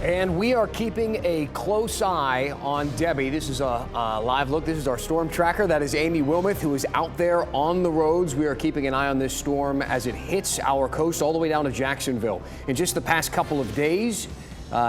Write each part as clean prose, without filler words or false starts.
And we are keeping a close eye on Debby. This is a live look. This is our storm tracker. That is Amy Wilmoth, who is out there on the roads. We are keeping an eye on this storm as it hits our coast all the way down to Jacksonville. In just the past couple of days,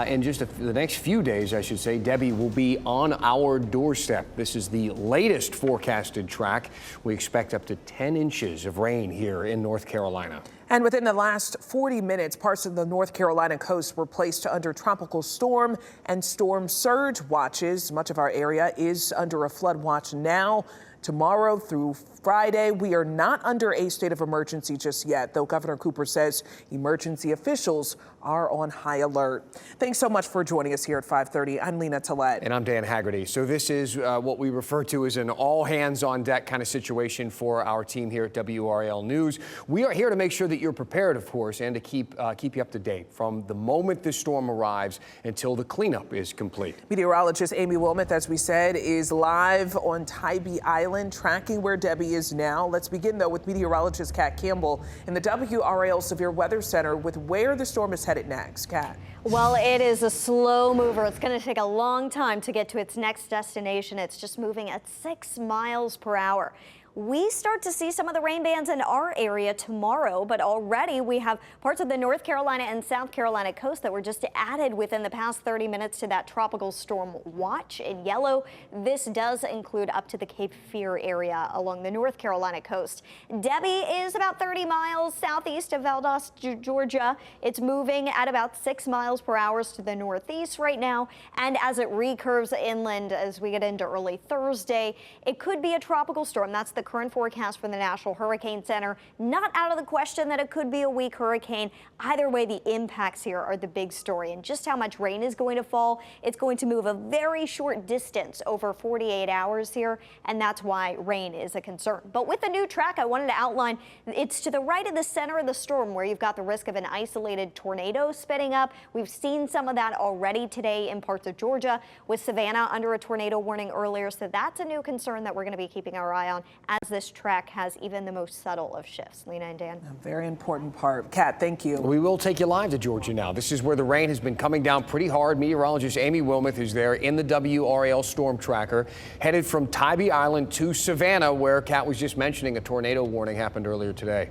in just the next few days, I should say, Debby will be on our doorstep. This is the latest forecasted track. We expect up to 10 inches of rain here in North Carolina. And within the last 40 minutes, parts of the North Carolina coast were placed under tropical storm and storm surge watches. Much of our area is under a flood watch now. Tomorrow through Friday, we are not under a state of emergency just yet, though Governor Cooper says emergency officials are on high alert. Thanks so much for joining us here at 5:30. I'm Lena Tillett. And I'm Dan Haggerty. So this is what we refer to as an all hands on deck kind of situation for our team here at WRAL News. We are here to make sure that you're prepared, of course, and to keep you up to date from the moment this storm arrives until the cleanup is complete. Meteorologist Amy Wilmoth, as we said, is live on Debby Island, tracking where Debby is now. Let's begin, though, with meteorologist Kat Campbell in the WRAL Severe Weather Center with where the storm is headed next. Kat. Well, it is a slow mover. It's going to take a long time to get to its next destination. It's just moving at 6 miles per hour. We start to see some of the rain bands in our area tomorrow, but already we have parts of the North Carolina and South Carolina coast that were just added within the past 30 minutes to that tropical storm watch in yellow. This does include up to the Cape Fear area along the North Carolina coast. Debby is about 30 miles southeast of Valdosta, Georgia. It's moving at about 6 miles per hour to the northeast right now, and as it recurves inland as we get into early Thursday, it could be a tropical storm. That's the current forecast from the National Hurricane Center. Not out of the question that it could be a weak hurricane. Either way, the impacts here are the big story, and just how much rain is going to fall. It's going to move a very short distance over 48 hours here, and that's why rain is a concern. But with the new track, I wanted to outline it's to the right of the center of the storm where you've got the risk of an isolated tornado spinning up. We've seen some of that already today in parts of Georgia, with Savannah under a tornado warning earlier, so that's a new concern that we're going to be keeping our eye on as this track has even the most subtle of shifts. Lena and Dan. A very important part. Kat, thank you. We will take you live to Georgia now. This is where the rain has been coming down pretty hard. Meteorologist Amy Wilmoth is there in the WRAL storm tracker, headed from Debby Island to Savannah, where Kat was just mentioning a tornado warning happened earlier today.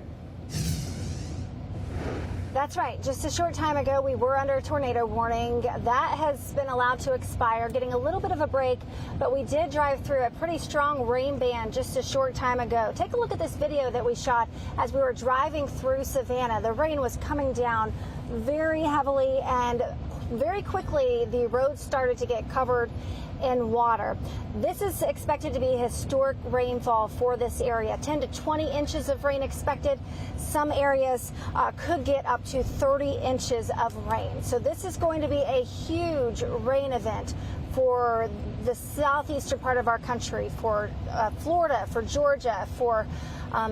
That's right. Just a short time ago, we were under a tornado warning. That has been allowed to expire, getting a little bit of a break, but we did drive through a pretty strong rain band just a short time ago. Take a look at this video that we shot as we were driving through Savannah. The rain was coming down very heavily, and very quickly the roads started to get covered in water. This is expected to be historic rainfall for this area. 10 to 20 inches of rain expected. Some areas could get up to 30 inches of rain. So this is going to be a huge rain event for the southeastern part of our country, for Florida, for Georgia, for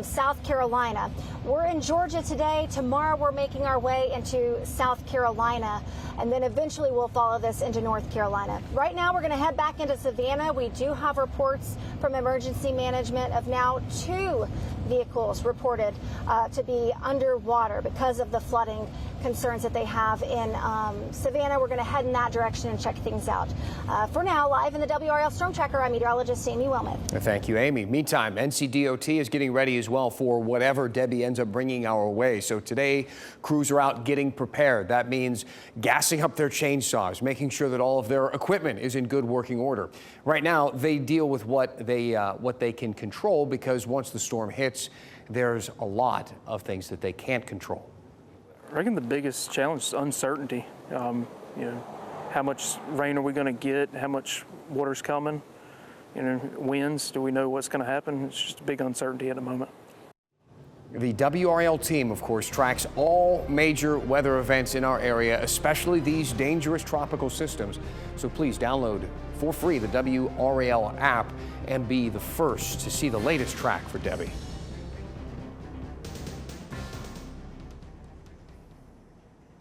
South Carolina. We're in Georgia today. Tomorrow we're making our way into South Carolina, and then eventually we'll follow this into North Carolina. Right now we're going to head back into Savannah. We do have reports from emergency management of now 2 vehicles reported to be underwater because of the flooding concerns that they have in Savannah. We're going to head in that direction and check things out. For now, live in the WRAL Storm Tracker, I'm meteorologist Amy Wilmoth. Thank you, Amy. Meantime, NCDOT is getting ready as well for whatever Debby ends up bringing our way. So today, crews are out getting prepared. That means gassing up their chainsaws, making sure that all of their equipment is in good working order. Right now, they deal with what they can control, because once the storm hits, there's a lot of things that they can't control. I reckon the biggest challenge is uncertainty. You know, how much rain are we going to get? How much water's coming? You know, winds, do we know what's going to happen? It's just a big uncertainty at the moment. The WRAL team, of course, tracks all major weather events in our area, especially these dangerous tropical systems. So please download for free the WRAL app and be the first to see the latest track for Debby.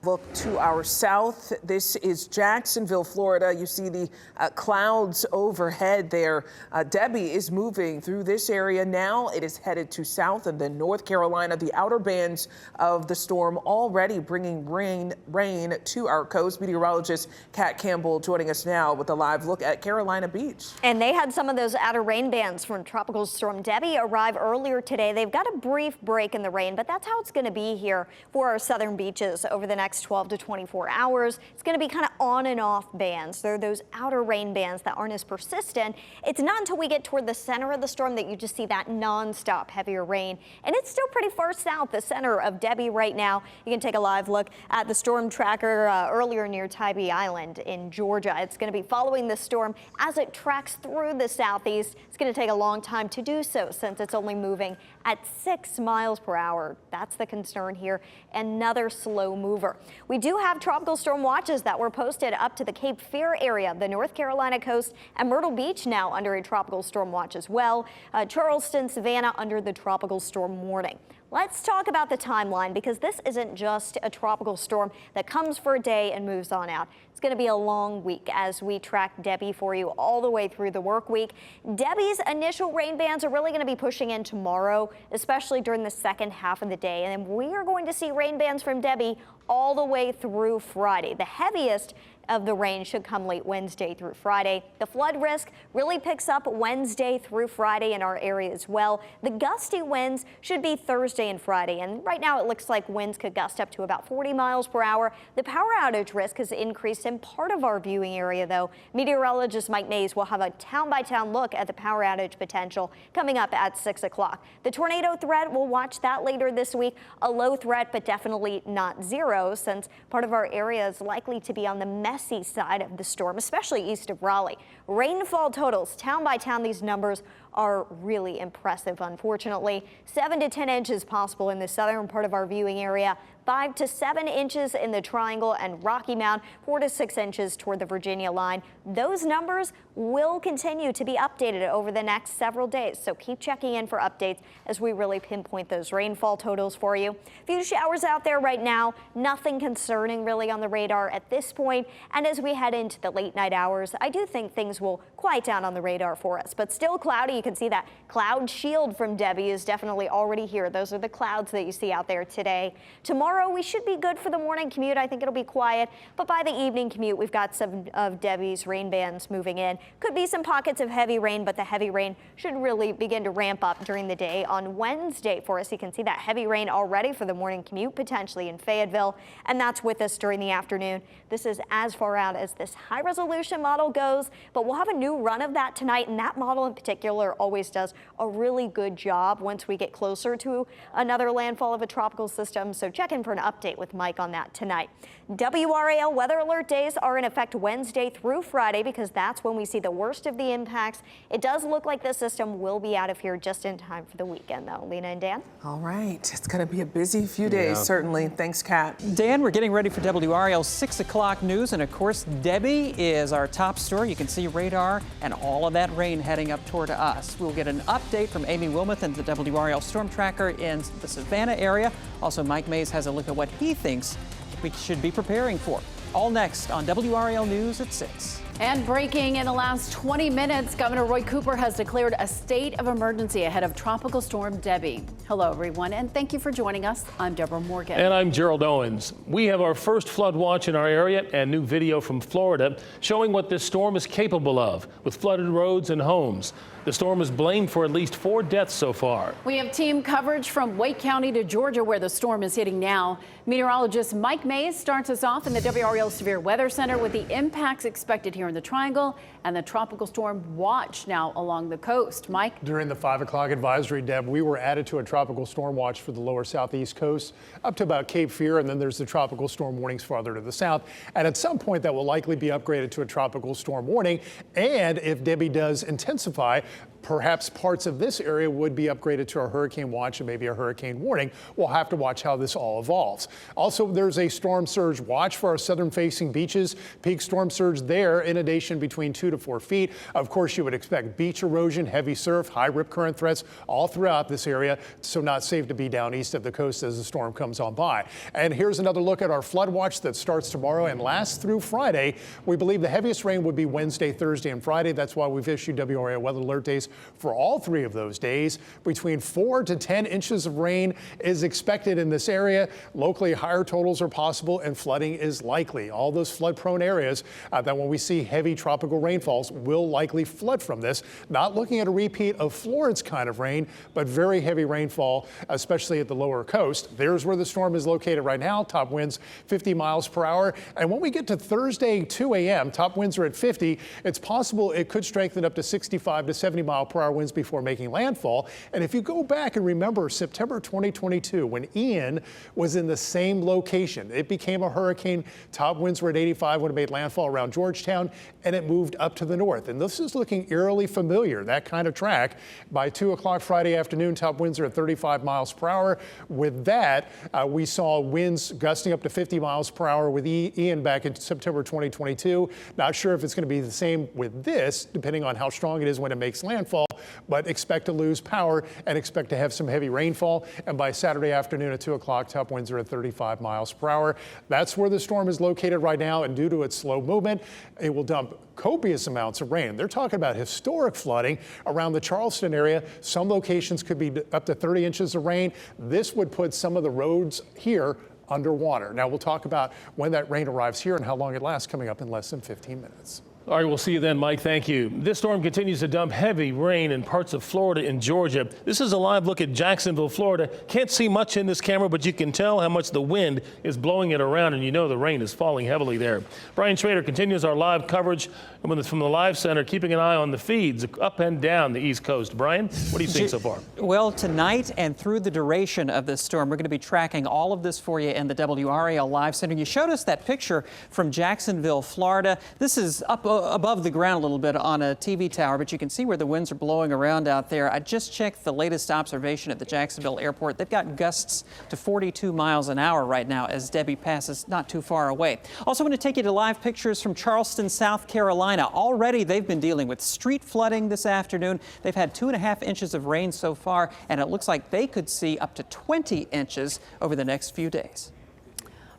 look to our south. This is Jacksonville, Florida. You see the clouds overhead there. Debby is moving through this area now. It is headed to south and then North Carolina. The outer bands of the storm already bringing rain to our coast. Meteorologist Kat Campbell joining us now with a live look at Carolina Beach. And they had some of those outer rain bands from Tropical Storm Debby arrive earlier today. They've got a brief break in the rain, but that's how it's going to be here for our southern beaches over the next 12 to 24 hours. It's going to be kind of on and off bands. They're those outer rain bands that aren't as persistent. It's not until we get toward the center of the storm that you just see that nonstop heavier rain. And it's still pretty far south, the center of Debby right now. You can take a live look at the storm tracker earlier near Tybee Island in Georgia. It's going to be following the storm as it tracks through the southeast. It's going to take a long time to do so since it's only moving at 6 miles per hour. That's the concern here. Another slow mover. We do have tropical storm watches that were posted up to the Cape Fear area, the North Carolina coast, and Myrtle Beach now under a tropical storm watch as well. Charleston, Savannah under the tropical storm warning. Let's talk about the timeline, because this isn't just a tropical storm that comes for a day and moves on out. It's going to be a long week as we track Debby for you all the way through the work week. Debby's initial rain bands are really going to be pushing in tomorrow, especially during the second half of the day. And then we are going to see rain bands from Debby all the way through Friday. The heaviest of the rain should come late Wednesday through Friday. The flood risk really picks up Wednesday through Friday in our area as well. The gusty winds should be Thursday and Friday, and right now it looks like winds could gust up to about 40 miles per hour. The power outage risk has increased in part of our viewing area, though. Meteorologist Mike Mays will have a town-by-town look at the power outage potential coming up at 6 o'clock. The tornado threat, we'll watch that later this week. A low threat, but definitely not zero, since part of our area is likely to be on the messy side of the storm, especially east of Raleigh. Rainfall totals, town by town, these numbers are really impressive, unfortunately. 7 to 10 inches possible in the southern part of our viewing area. 5 to 7 inches in the Triangle and Rocky Mount, 4 to 6 inches toward the Virginia line. Those numbers will continue to be updated over the next several days, so keep checking in for updates as we really pinpoint those rainfall totals for you. A few showers out there right now, nothing concerning really on the radar at this point. And as we head into the late night hours, I do think things will quiet down on the radar for us, but still cloudy. You can see that cloud shield from Debby is definitely already here. Those are the clouds that you see out there today. Tomorrow we should be good for the morning commute. I think it'll be quiet, but by the evening commute, we've got some of Debby's rain bands moving in. Could be some pockets of heavy rain, but the heavy rain should really begin to ramp up during the day on Wednesday for us. You can see that heavy rain already for the morning commute, potentially in Fayetteville, and that's with us during the afternoon. This is as far out as this high resolution model goes, but we'll have a new run of that tonight, and that model in particular always does a really good job once we get closer to another landfall of a tropical system. So check in for an update with Mike on that tonight. WRAL Weather Alert Days are in effect Wednesday through Friday, because that's when we see the worst of the impacts. It does look like the system will be out of here just in time for the weekend, though. Lena and Dan? All right. It's going to be a busy few days, certainly. Thanks, Kat. Dan, we're getting ready for WRAL's 6 o'clock news. And of course, Debby is our top story. You can see radar and all of that rain heading up toward us. We'll get an update from Amy Wilmoth and the WRAL Storm Tracker in the Savannah area. Also, Mike Mays has a look at what he thinks we should be preparing for. All next on WRAL News at 6. And breaking in the last 20 minutes, Governor Roy Cooper has declared a state of emergency ahead of Tropical Storm Debby. Hello, everyone, and thank you for joining us. I'm Deborah Morgan. And I'm Gerald Owens. We have our first flood watch in our area and new video from Florida showing what this storm is capable of with flooded roads and homes. The storm is blamed for at least 4 deaths so far. We have team coverage from Wake County to Georgia, where the storm is hitting now. Meteorologist Mike Mays starts us off in the WRAL Severe Weather Center with the impacts expected here in the Triangle and the tropical storm watch now along the coast. Mike? During the 5 o'clock advisory, Deb, we were added to a tropical storm watch for the lower southeast coast up to about Cape Fear, and then there's the tropical storm warnings farther to the south. And at some point that will likely be upgraded to a tropical storm warning. And if Debby does intensify, perhaps parts of this area would be upgraded to a hurricane watch and maybe a hurricane warning. We'll have to watch how this all evolves. Also, there's a storm surge watch for our southern facing beaches. Peak storm surge there, inundation between 2 to 4 feet. Of course, you would expect beach erosion, heavy surf, high rip current threats all throughout this area. So not safe to be down east of the coast as the storm comes on by. And here's another look at our flood watch that starts tomorrow and lasts through Friday. We believe the heaviest rain would be Wednesday, Thursday, and Friday. That's why we've issued WRAL Weather Alert Days for all 3 of those days. Between 4 to 10 inches of rain is expected in this area. Locally, higher totals are possible and flooding is likely. All those flood-prone areas that when we see heavy tropical rainfalls will likely flood from this. Not looking at a repeat of Florence kind of rain, but very heavy rainfall, especially at the lower coast. There's where the storm is located right now. Top winds 50 miles per hour. And when we get to Thursday, 2 a.m., top winds are at 50. It's possible it could strengthen up to 65 to 70 mile per hour winds before making landfall. And if you go back and remember September 2022, when Ian was in the same location, it became a hurricane. Top winds were at 85 when it made landfall around Georgetown, and it moved up to the north. And this is looking eerily familiar, that kind of track. By 2 o'clock Friday afternoon, top winds are at 35 miles per hour. With that, we saw winds gusting up to 50 miles per hour with Ian back in September 2022. Not sure if it's going to be the same with this, depending on how strong it is when it makes landfall, but expect to lose power and expect to have some heavy rainfall. And by Saturday afternoon at 2 o'clock, top winds are at 35 miles per hour. That's where the storm is located right now, and due to its slow movement, it will dump copious amounts of rain. They're talking about historic flooding around the Charleston area. Some locations could be up to 30 inches of rain. This would put some of the roads here underwater. Now we'll talk about when that rain arrives here and how long it lasts coming up in less than 15 minutes. All right, we'll see you then, Mike. Thank you. This storm continues to dump heavy rain in parts of Florida and Georgia. This is a live look at Jacksonville, Florida. Can't see much in this camera, but you can tell how much the wind is blowing it around, and you know the rain is falling heavily there. Brian Schrader continues our live coverage from the live center, keeping an eye on the feeds up and down the East Coast. Brian, what are you seeing so far? Well, tonight and through the duration of this storm, we're going to be tracking all of this for you in the WRAL Live Center. You showed us that picture from Jacksonville, Florida. This is up above the ground a little bit on a TV tower, but you can see where the winds are blowing around out there. I just checked the latest observation at the Jacksonville airport. They've got gusts to 42 miles an hour right now as Debby passes not too far away. Also want to take you to live pictures from Charleston, South Carolina. Already they've been dealing with street flooding this afternoon. They've had 2.5 inches of rain so far, and it looks like they could see up to 20 inches over the next few days.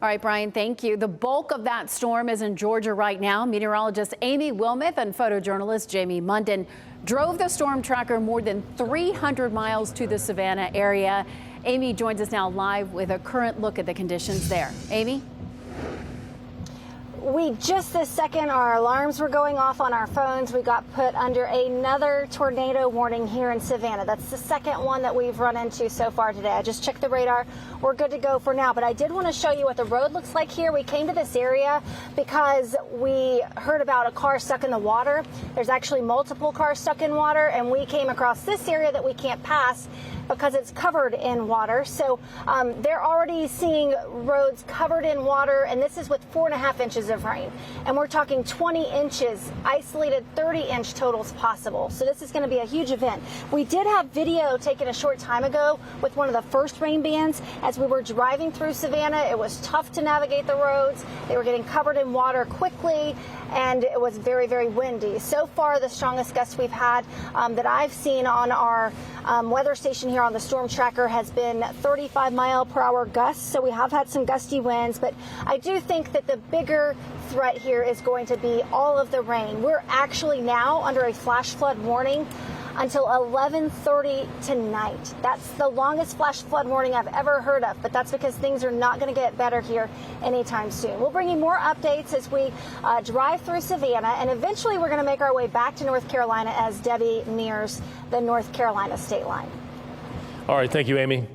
All right, Brian, thank you. The bulk of that storm is in Georgia right now. Meteorologist Amy Wilmoth and photojournalist Jamie Munden drove the storm tracker more than 300 miles to the Savannah area. Amy joins us now live with a current look at the conditions there. Amy? We just this second, our alarms were going off on our phones. We got put under another tornado warning here in Savannah. That's the second one that we've run into so far today. I just checked the radar. We're good to go for now, but I did want to show you what the road looks like here. We came to this area because we heard about a car stuck in the water. There's actually multiple cars stuck in water, and we came across this area that we can't pass because it's covered in water. So they're already seeing roads covered in water, and this is with 4.5 inches of rain. And we're talking 20 inches, isolated 30-inch totals possible. So this is going to be a huge event. We did have video taken a short time ago with one of the first rain bands as we were driving through Savannah. It was tough to navigate the roads. They were getting covered in water quickly, and it was very, very windy. So far, the strongest gust we've had that I've seen on our weather station here on the storm tracker has been 35-mile-per-hour gusts. So we have had some gusty winds, but I do think that the bigger threat here is going to be all of the rain. We're actually now under a flash flood warning until 11:30 tonight. That's the longest flash flood warning I've ever heard of, but that's because things are not going to get better here anytime soon. We'll bring you more updates as we drive through Savannah, and eventually we're going to make our way back to North Carolina as Debby nears the North Carolina state line. All right, thank you, Amy.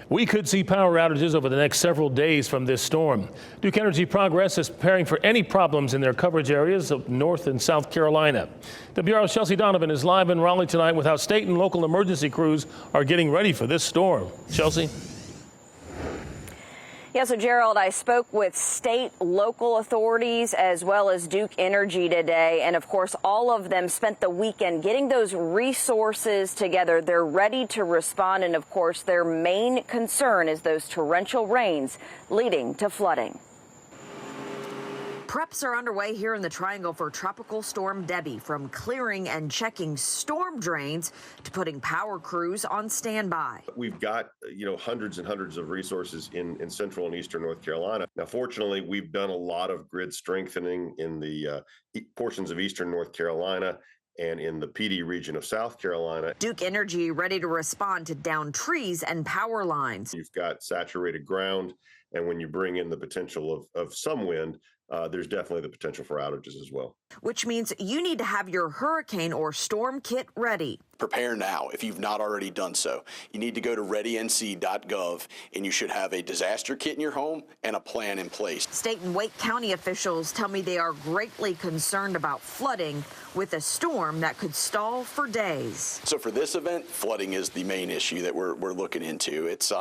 We could see power outages over the next several days from this storm. Duke Energy Progress is preparing for any problems in their coverage areas of North and South Carolina. WRAL's Chelsea Donovan is live in Raleigh tonight with how state and local emergency crews are getting ready for this storm. Chelsea? Yeah, so Gerald, I spoke with state, local authorities as well as Duke Energy today. And of course, all of them spent the weekend getting those resources together. They're ready to respond. And of course, their main concern is those torrential rains leading to flooding. Preps are underway here in the Triangle for Tropical Storm Debby, from clearing and checking storm drains to putting power crews on standby. We've got, hundreds and hundreds of resources in central and eastern North Carolina. Now, fortunately, we've done a lot of grid strengthening in the portions of eastern North Carolina and in the PD region of South Carolina. Duke Energy ready to respond to downed trees and power lines. You've got saturated ground, and when you bring in the potential of some wind, there's definitely the potential for outages as well. Which means you need to have your hurricane or storm kit ready. Prepare now if you've not already done so. You need to go to readync.gov, and you should have a disaster kit in your home and a plan in place. State and Wake County officials tell me they are greatly concerned about flooding with a storm that could stall for days. So for this event, flooding is the main issue that we're looking into. It's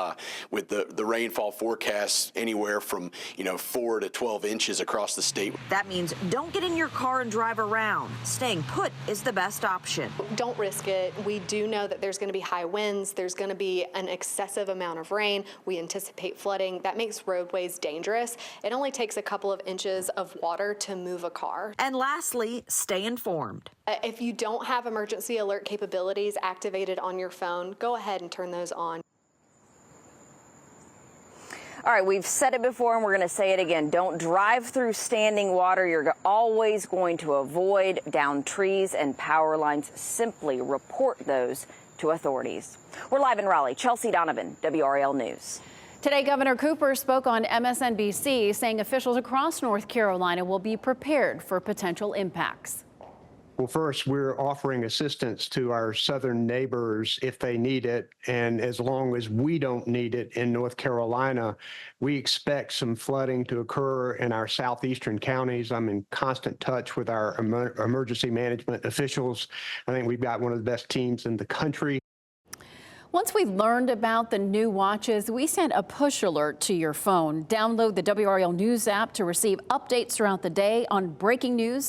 with the rainfall forecasts anywhere from 4 to 12 inches across the state. That means don't get in your car and drive around. Staying put is the best option. Don't risk it. We do know that there's going to be high winds. There's going to be an excessive amount of rain. We anticipate flooding. That makes roadways dangerous. It only takes a couple of inches of water to move a car. And lastly, stay informed. If you don't have emergency alert capabilities activated on your phone, go ahead and turn those on. All right, we've said it before and we're going to say it again. Don't drive through standing water. You're always going to avoid downed trees and power lines. Simply report those to authorities. We're live in Raleigh. Chelsea Donovan, WRAL News. Today, Governor Cooper spoke on MSNBC, saying officials across North Carolina will be prepared for potential impacts. Well, first, we're offering assistance to our southern neighbors if they need it. And as long as we don't need it in North Carolina, we expect some flooding to occur in our southeastern counties. I'm in constant touch with our emergency management officials. I think we've got one of the best teams in the country. Once we learned about the new watches, we sent a push alert to your phone. Download the WRAL News app to receive updates throughout the day on breaking news